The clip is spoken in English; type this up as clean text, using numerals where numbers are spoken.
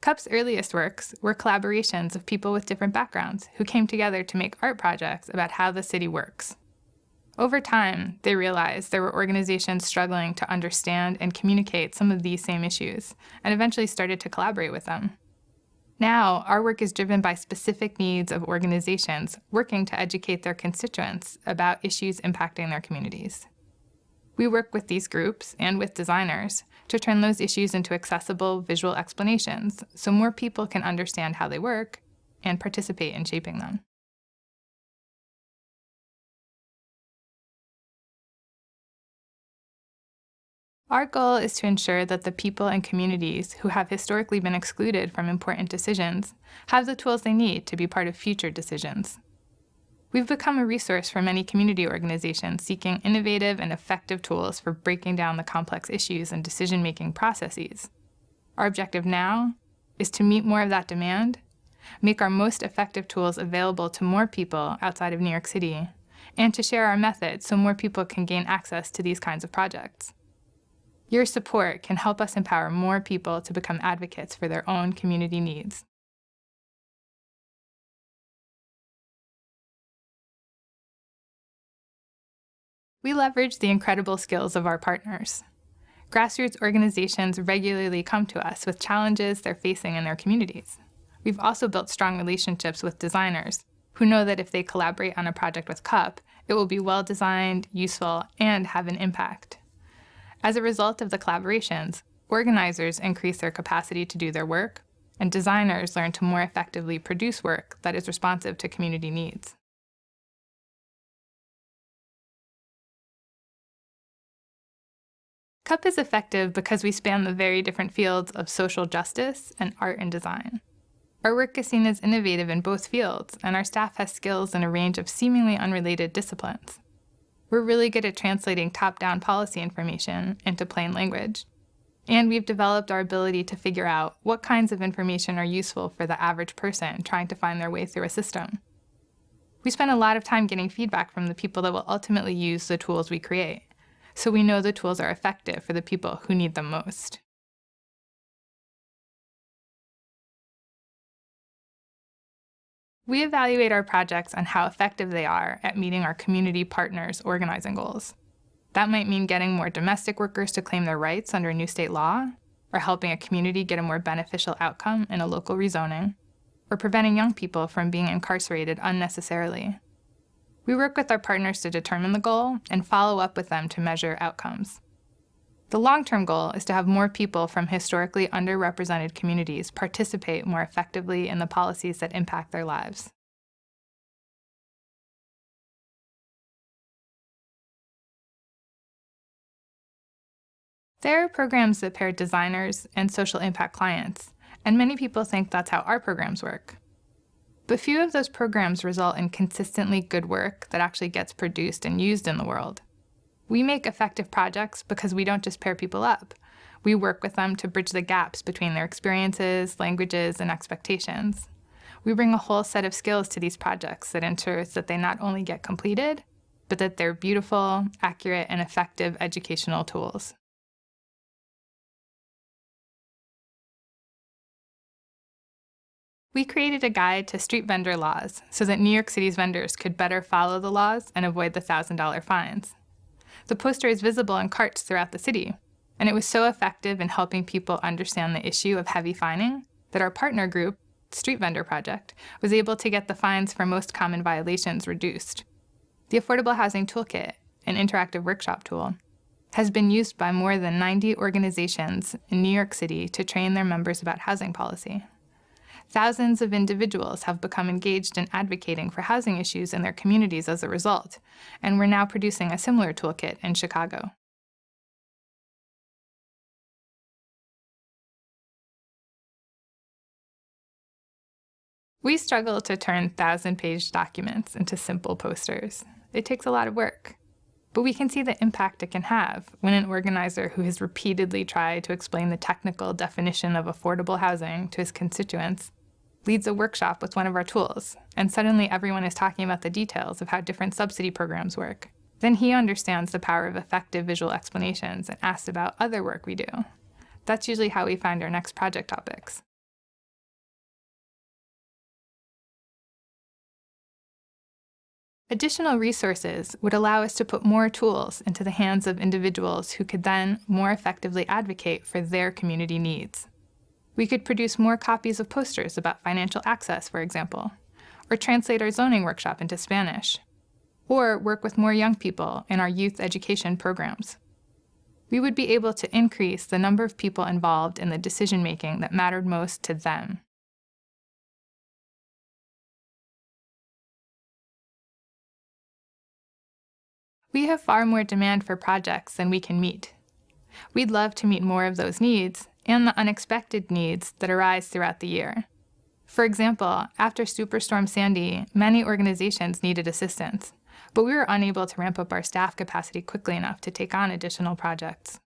CUP's earliest works were collaborations of people with different backgrounds who came together to make art projects about how the city works. Over time, they realized there were organizations struggling to understand and communicate some of these same issues, and eventually started to collaborate with them. Now, our work is driven by specific needs of organizations working to educate their constituents about issues impacting their communities. We work with these groups and with designers to turn those issues into accessible visual explanations so more people can understand how they work and participate in shaping them. Our goal is to ensure that the people and communities who have historically been excluded from important decisions have the tools they need to be part of future decisions. We've become a resource for many community organizations seeking innovative and effective tools for breaking down the complex issues and decision-making processes. Our objective now is to meet more of that demand, make our most effective tools available to more people outside of New York City, and to share our methods so more people can gain access to these kinds of projects. Your support can help us empower more people to become advocates for their own community needs. We leverage the incredible skills of our partners. Grassroots organizations regularly come to us with challenges they're facing in their communities. We've also built strong relationships with designers who know that if they collaborate on a project with CUP, it will be well-designed, useful, and have an impact. As a result of the collaborations, organizers increase their capacity to do their work, and designers learn to more effectively produce work that is responsive to community needs. CUP is effective because we span the very different fields of social justice and art and design. Our work is seen as innovative in both fields, and our staff has skills in a range of seemingly unrelated disciplines. We're really good at translating top-down policy information into plain language. And we've developed our ability to figure out what kinds of information are useful for the average person trying to find their way through a system. We spend a lot of time getting feedback from the people that will ultimately use the tools we create, so we know the tools are effective for the people who need them most. We evaluate our projects on how effective they are at meeting our community partners' organizing goals. That might mean getting more domestic workers to claim their rights under new state law, or helping a community get a more beneficial outcome in a local rezoning, or preventing young people from being incarcerated unnecessarily. We work with our partners to determine the goal and follow up with them to measure outcomes. The long-term goal is to have more people from historically underrepresented communities participate more effectively in the policies that impact their lives. There are programs that pair designers and social impact clients, and many people think that's how our programs work. But few of those programs result in consistently good work that actually gets produced and used in the world. We make effective projects because we don't just pair people up. We work with them to bridge the gaps between their experiences, languages, and expectations. We bring a whole set of skills to these projects that ensures that they not only get completed, but that they're beautiful, accurate, and effective educational tools. We created a guide to street vendor laws so that New York City's vendors could better follow the laws and avoid the $1,000 fines. The poster is visible in carts throughout the city, and it was so effective in helping people understand the issue of heavy fining that our partner group, Street Vendor Project, was able to get the fines for most common violations reduced. The Affordable Housing Toolkit, an interactive workshop tool, has been used by more than 90 organizations in New York City to train their members about housing policy. Thousands of individuals have become engaged in advocating for housing issues in their communities as a result, and we're now producing a similar toolkit in Chicago. We struggle to turn 1,000-page documents into simple posters. It takes a lot of work. But we can see the impact it can have when an organizer who has repeatedly tried to explain the technical definition of affordable housing to his constituents leads a workshop with one of our tools, and suddenly everyone is talking about the details of how different subsidy programs work. Then he understands the power of effective visual explanations and asks about other work we do. That's usually how we find our next project topics. Additional resources would allow us to put more tools into the hands of individuals who could then more effectively advocate for their community needs. We could produce more copies of posters about financial access, for example, or translate our zoning workshop into Spanish, or work with more young people in our youth education programs. We would be able to increase the number of people involved in the decision-making that mattered most to them. We have far more demand for projects than we can meet. We'd love to meet more of those needs and the unexpected needs that arise throughout the year. For example, after Superstorm Sandy, many organizations needed assistance, but we were unable to ramp up our staff capacity quickly enough to take on additional projects.